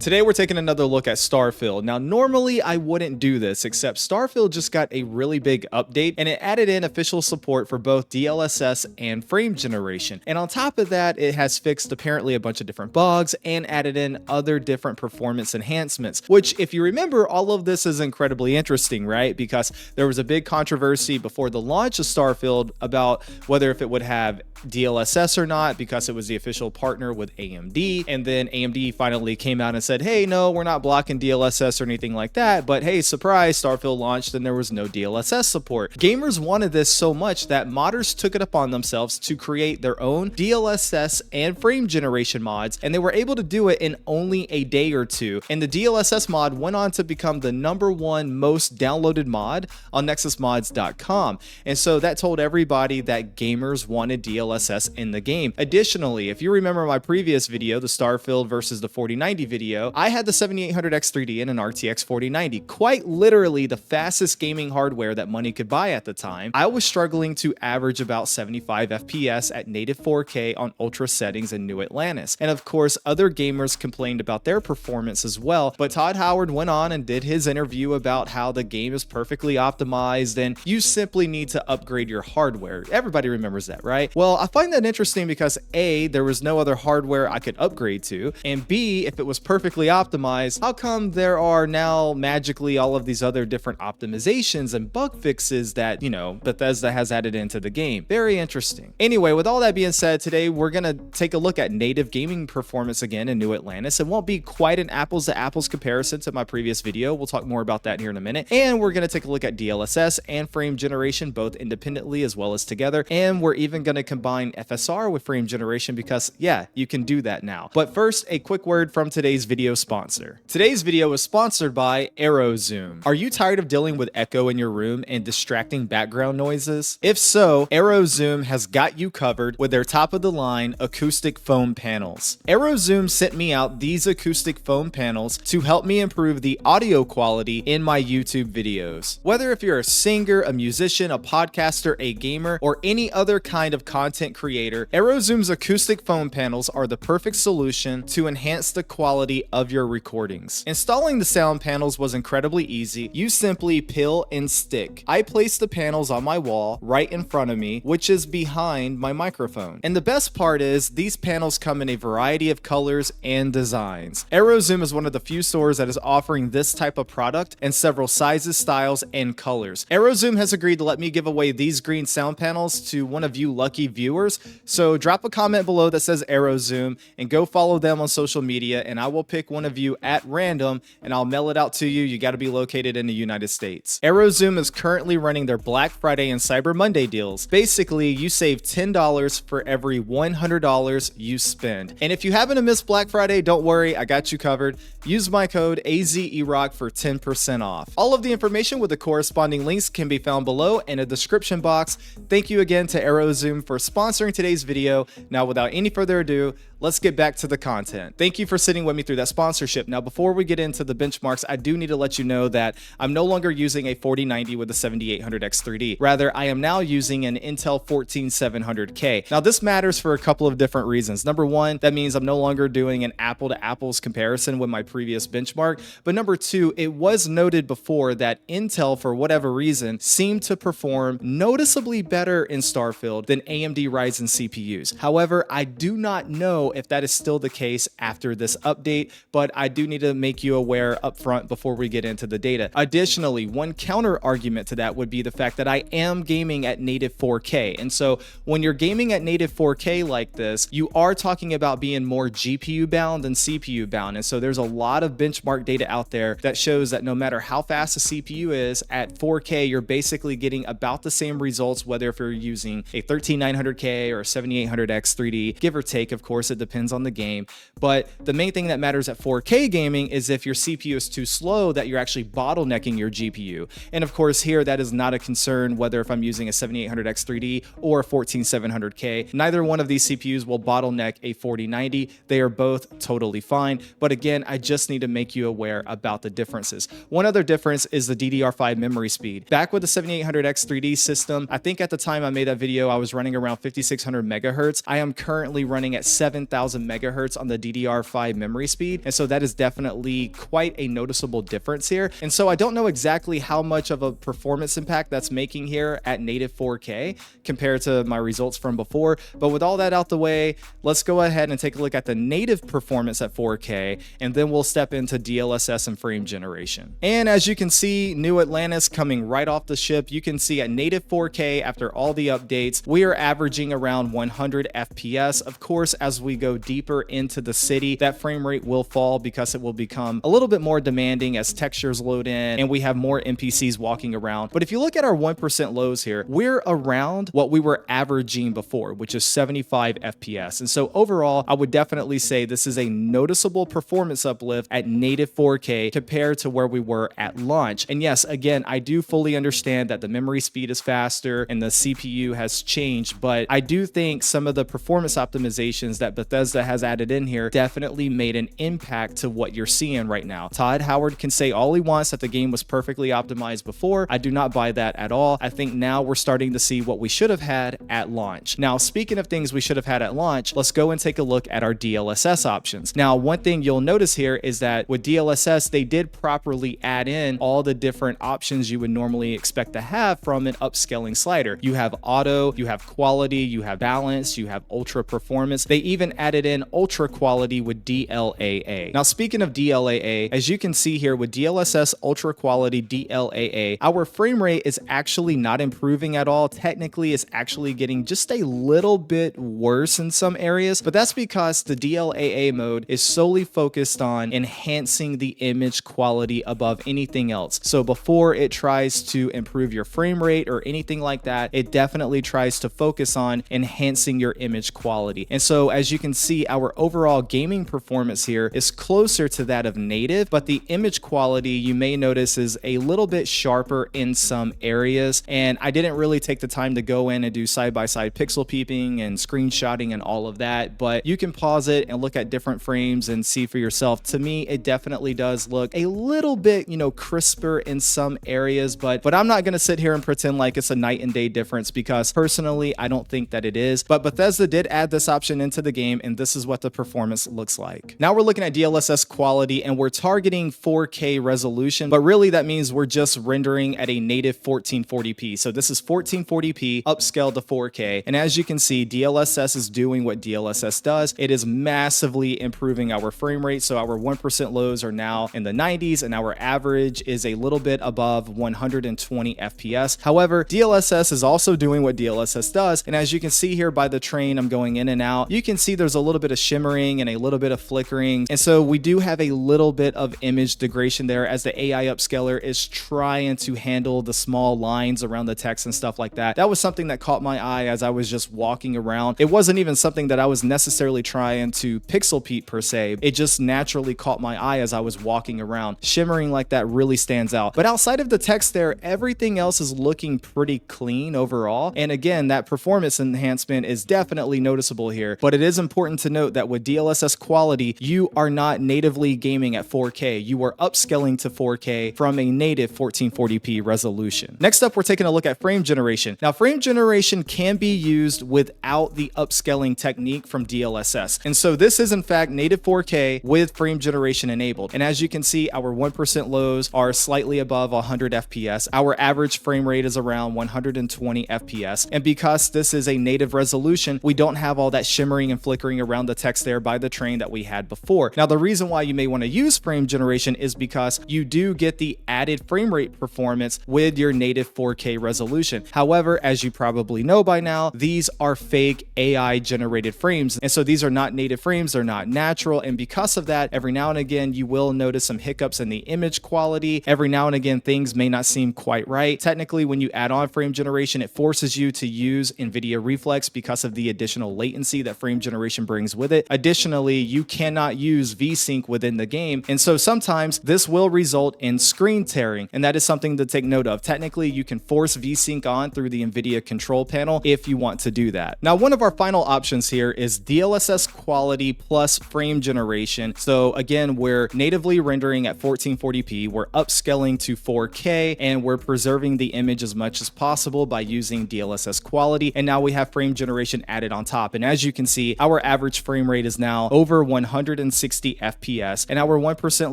Today we're taking another look at Starfield. Now normally I wouldn't do this, except Starfield just got a really big update and it added in official support for both DLSS and frame generation. And on top of that, it has fixed apparently a bunch of different bugs and added in other different performance enhancements, which if you remember, all of this is incredibly interesting, right? Because there was a big controversy before the launch of Starfield about whether if it would have DLSS or not, because it was the official partner with AMD. And then AMD finally came out and said, hey, no, we're not blocking DLSS or anything like that. But hey, surprise, Starfield launched and there was no DLSS support. Gamers wanted this so much that modders took it upon themselves to create their own DLSS and frame generation mods, and they were able to do it in only a day or two. And the DLSS mod went on to become the #1 most downloaded mod on nexusmods.com. And so that told everybody that gamers wanted DLSS in the game. Additionally, if you remember my previous video, the Starfield versus the 4090 video, I had the 7800X3D and an RTX 4090, quite literally the fastest gaming hardware that money could buy at the time. I was struggling to average about 75 FPS at native 4K on ultra settings in New Atlantis. And of course, other gamers complained about their performance as well, but Todd Howard went on and did his interview about how the game is perfectly optimized and you simply need to upgrade your hardware. Everybody remembers that, right? Well, I find that interesting because A, there was no other hardware I could upgrade to, and B, if it was perfectly optimized, how come there are now magically all of these other different optimizations and bug fixes that, you know, Bethesda has added into the game? Very interesting. Anyway, with all that being said, today we're gonna take a look at native gaming performance again in New Atlantis. It won't be quite an apples to apples comparison to my previous video. We'll talk more about that here in a minute. And we're gonna take a look at DLSS and frame generation, both independently as well as together. And we're even gonna combine FSR with frame generation because yeah, you can do that now. But first, a quick word from today's video sponsor. Today's video is sponsored by Arrowzoom. Are you tired of dealing with echo in your room and distracting background noises? If so, Arrowzoom has got you covered with their top of the line acoustic foam panels. Arrowzoom sent me out these acoustic foam panels to help me improve the audio quality in my YouTube videos. Whether if you're a singer, a musician, a podcaster, a gamer, or any other kind of content creator, Arrowzoom's acoustic foam panels are the perfect solution to enhance the quality of your recordings. Installing the sound panels was incredibly easy. You simply peel and stick. I placed the panels on my wall right in front of me, which is behind my microphone. And the best part is these panels come in a variety of colors and designs. Arrowzoom is one of the few stores that is offering this type of product in several sizes, styles, and colors. Arrowzoom has agreed to let me give away these green sound panels to one of you lucky viewers. So drop a comment below that says Arrowzoom and go follow them on social media, and I will pick one of you at random and I'll mail it out to you. You got to be located in the United States. Arrowzoom is currently running their Black Friday and Cyber Monday deals. Basically, you save $10 for every $100 you spend. And if you happen to miss Black Friday, don't worry, I got you covered. Use my code AZEROCK for 10% off. All of the information with the corresponding links can be found below in a description box. Thank you again to Arrowzoom for sponsoring today's video. Now, without any further ado, let's get back to the content. Thank you for sitting with me through that sponsorship. Now, before we get into the benchmarks, I do need to let you know that I'm no longer using a 4090 with a 7800X3D. Rather, I am now using an Intel 14700K. Now, this matters for a couple of different reasons. Number one, that means I'm no longer doing an apple to apples comparison with my previous benchmark. But number two, it was noted before that Intel, for whatever reason, seemed to perform noticeably better in Starfield than AMD Ryzen CPUs. However, I do not know if that is still the case after this update, but I do need to make you aware up front before we get into the data. Additionally, one counter argument to that would be the fact that I am gaming at native 4K. And so when you're gaming at native 4K like this, you are talking about being more GPU bound than CPU bound. And so there's a lot of benchmark data out there that shows that no matter how fast a CPU is, at 4K, you're basically getting about the same results, whether if you're using a 13900K or a 7800X3D, give or take, of course, it depends on the game. But the main thing that matters at 4K gaming is if your CPU is too slow, that you're actually bottlenecking your GPU. And of course, here, that is not a concern, whether if I'm using a 7800X3D or a 14700K. Neither one of these CPUs will bottleneck a 4090. They are both totally fine. But again, I just need to make you aware about the differences. One other difference is the DDR5 memory speed. Back with the 7800X3D system, I think at the time I made that video, I was running around 5600 megahertz. I am currently running at 7000 1000 megahertz on the DDR5 memory speed. And so that is definitely quite a noticeable difference here. And so I don't know exactly how much of a performance impact that's making here at native 4K compared to my results from before. But with all that out the way, let's go ahead and take a look at the native performance at 4K, and then we'll step into DLSS and frame generation. And as you can see, New Atlantis coming right off the ship, you can see at native 4K, after all the updates, we are averaging around 100 FPS. Of course, as we go deeper into the city, that frame rate will fall because it will become a little bit more demanding as textures load in and we have more NPCs walking around. But if you look at our 1% lows here, we're around what we were averaging before, which is 75 FPS. And so overall, I would definitely say this is a noticeable performance uplift at native 4K compared to where we were at launch. And yes, again, I do fully understand that the memory speed is faster and the CPU has changed, but I do think some of the performance optimizations that Bethesda has added in here definitely made an impact to what you're seeing right now. Todd Howard can say all he wants that the game was perfectly optimized before. I do not buy that at all. I think now we're starting to see what we should have had at launch. Now, speaking of things we should have had at launch, let's go and take a look at our DLSS options. Now, one thing you'll notice here is that with DLSS, they did properly add in all the different options you would normally expect to have from an upscaling slider. You have auto, you have quality, you have balance, you have ultra performance. They even added in ultra quality with DLAA. Now, speaking of DLAA, as you can see here with DLSS ultra quality DLAA, our frame rate is actually not improving at all. Technically, it's actually getting just a little bit worse in some areas, but that's because the DLAA mode is solely focused on enhancing the image quality above anything else. So before it tries to improve your frame rate or anything like that, it definitely tries to focus on enhancing your image quality. And so as you can see, our overall gaming performance here is closer to that of native, but the image quality you may notice is a little bit sharper in some areas. And I didn't really take the time to go in and do side-by-side pixel peeping and screenshotting and all of that, but you can pause it and look at different frames and see for yourself. To me, it definitely does look a little bit, crisper in some areas, but I'm not going to sit here and pretend like it's a night and day difference, because personally, I don't think that it is. But Bethesda did add this option into the game, and this is what the performance looks like. Now we're looking at DLSS quality, and we're targeting 4K resolution, but really that means we're just rendering at a native 1440p. So this is 1440p upscaled to 4K. And as you can see, DLSS is doing what DLSS does. It is massively improving our frame rate. So our 1% lows are now in the 90s, and our average is a little bit above 120 FPS. However, DLSS is also doing what DLSS does. And as you can see here by the train I'm going in and out, you can see there's a little bit of shimmering and a little bit of flickering. And so we do have a little bit of image degradation there as the AI upscaler is trying to handle the small lines around the text and stuff like that. That was something that caught my eye as I was just walking around. It wasn't even something that I was necessarily trying to pixel peep per se. It just naturally caught my eye as I was walking around. Shimmering like that really stands out. But outside of the text there, everything else is looking pretty clean overall. And again, that performance enhancement is definitely noticeable here. But it is important to note that with DLSS quality, you are not natively gaming at 4K. You are upscaling to 4K from a native 1440p resolution. Next up, we're taking a look at frame generation. Now, frame generation can be used without the upscaling technique from DLSS. And so this is in fact native 4K with frame generation enabled. And as you can see, our 1% lows are slightly above 100 FPS. Our average frame rate is around 120 FPS. And because this is a native resolution, we don't have all that shimmering and flickering around the text there by the train that we had before. Now, the reason why you may want to use frame generation is because you do get the added frame rate performance with your native 4K resolution. However, as you probably know by now, these are fake AI generated frames. And so these are not native frames, they're not natural. And because of that, every now and again, you will notice some hiccups in the image quality. Every now and again, things may not seem quite right. Technically, when you add on frame generation, it forces you to use NVIDIA Reflex because of the additional latency that frame generation brings with it. Additionally, you cannot use VSync within the game. And so sometimes this will result in screen tearing. And that is something to take note of. Technically, you can force VSync on through the NVIDIA control panel if you want to do that. Now, one of our final options here is DLSS quality plus frame generation. So again, we're natively rendering at 1440p, we're upscaling to 4K, and we're preserving the image as much as possible by using DLSS quality. And now we have frame generation added on top. And as you can see, our our average frame rate is now over 160 FPS, and our 1%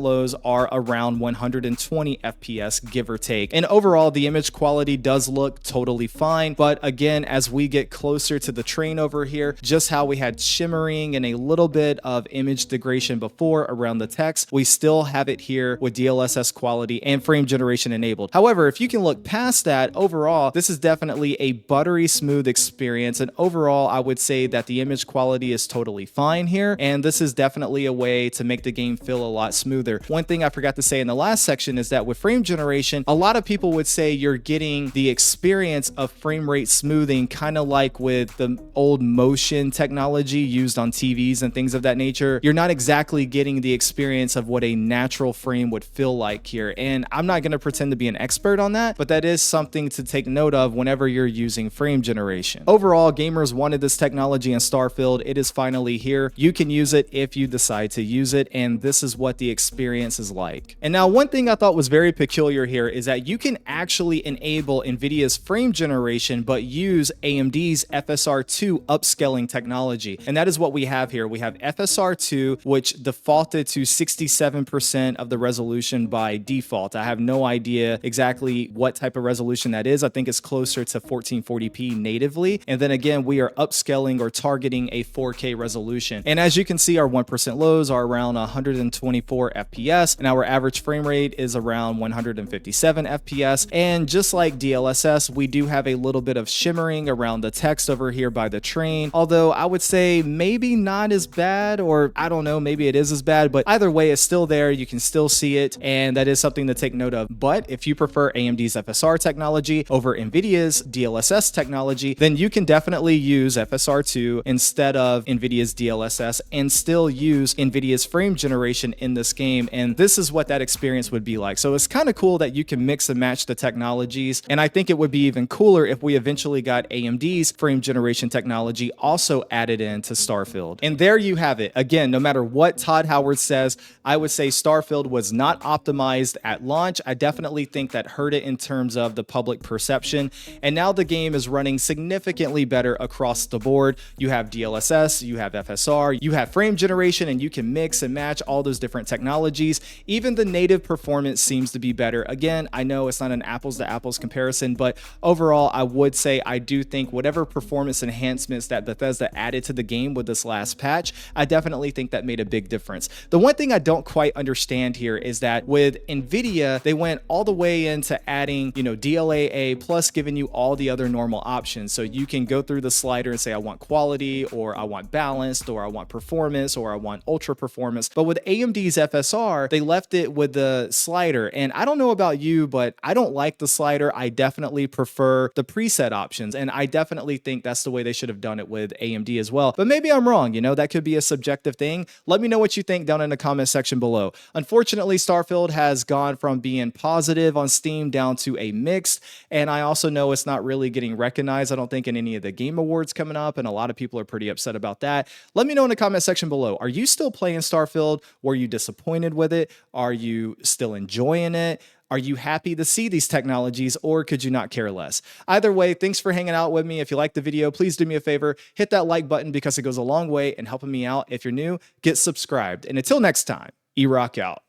lows are around 120 FPS, give or take. And overall, the image quality does look totally fine, but again, as we get closer to the train over here, just how we had shimmering and a little bit of image degradation before around the text, we still have it here with DLSS quality and frame generation enabled. However, if you can look past that, overall, this is definitely a buttery smooth experience, and overall, I would say that the image quality is totally fine here, and this is definitely a way to make the game feel a lot smoother. One thing I forgot to say in the last section is that with frame generation, a lot of people would say you're getting the experience of frame rate smoothing kind of like with the old motion technology used on TVs and things of that nature. You're not exactly getting the experience of what a natural frame would feel like here, and I'm not going to pretend to be an expert on that, but that is something to take note of whenever you're using frame generation. Overall, gamers wanted this technology in Starfield. It is finally here. You can use it if you decide to use it, and this is what the experience is like. And now, one thing I thought was very peculiar here is that you can actually enable NVIDIA's frame generation but use AMD's FSR2 upscaling technology, and that is what we have here. We have FSR2, which defaulted to 67% of the resolution by default. I have no idea exactly what type of resolution that is. I think it's closer to 1440p natively, and then again, we are upscaling or targeting a 4K resolution. And as you can see, our 1% lows are around 124 FPS, and our average frame rate is around 157 FPS. And just like DLSS, we do have a little bit of shimmering around the text over here by the train, although I would say maybe not as bad, or I don't know, maybe it is as bad, but either way, it's still there. You can still see it, and that is something to take note of. But if you prefer AMD's FSR technology over NVIDIA's DLSS technology, then you can definitely use FSR2 instead of NVIDIA's DLSS and still use NVIDIA's frame generation in this game, and this is what that experience would be like. So it's kind of cool that you can mix and match the technologies, and I think it would be even cooler if we eventually got AMD's frame generation technology also added into Starfield. And there you have it. Again, no matter what Todd Howard says, I would say Starfield was not optimized at launch. I definitely think that hurt it in terms of the public perception, and now the game is running significantly better across the board. You have DLSS, you have FSR, you have frame generation, and you can mix and match all those different technologies. Even the native performance seems to be better. Again, I know it's not an apples to apples comparison, but overall, I would say I do think whatever performance enhancements that Bethesda added to the game with this last patch, I definitely think that made a big difference. The one thing I don't quite understand here is that with NVIDIA, they went all the way into adding, DLAA plus giving you all the other normal options. So you can go through the slider and say, I want quality, or I want balanced, or I want performance, or I want ultra performance. But with AMD's FSR, they left it with the slider. And I don't know about you, but I don't like the slider. I definitely prefer the preset options. And I definitely think that's the way they should have done it with AMD as well. But maybe I'm wrong. That could be a subjective thing. Let me know what you think down in the comment section below. Unfortunately, Starfield has gone from being positive on Steam down to a mixed. And I also know it's not really getting recognized, I don't think, in any of the game awards coming up. And a lot of people are pretty upset about that. Let me know in the comment section below. Are you still playing Starfield? Were you disappointed with it? Are you still enjoying it? Are you happy to see these technologies, or could you not care less? Either way, thanks for hanging out with me. If you liked the video, please do me a favor, hit that like button because it goes a long way in helping me out. If you're new, get subscribed. And until next time, E-Rock out.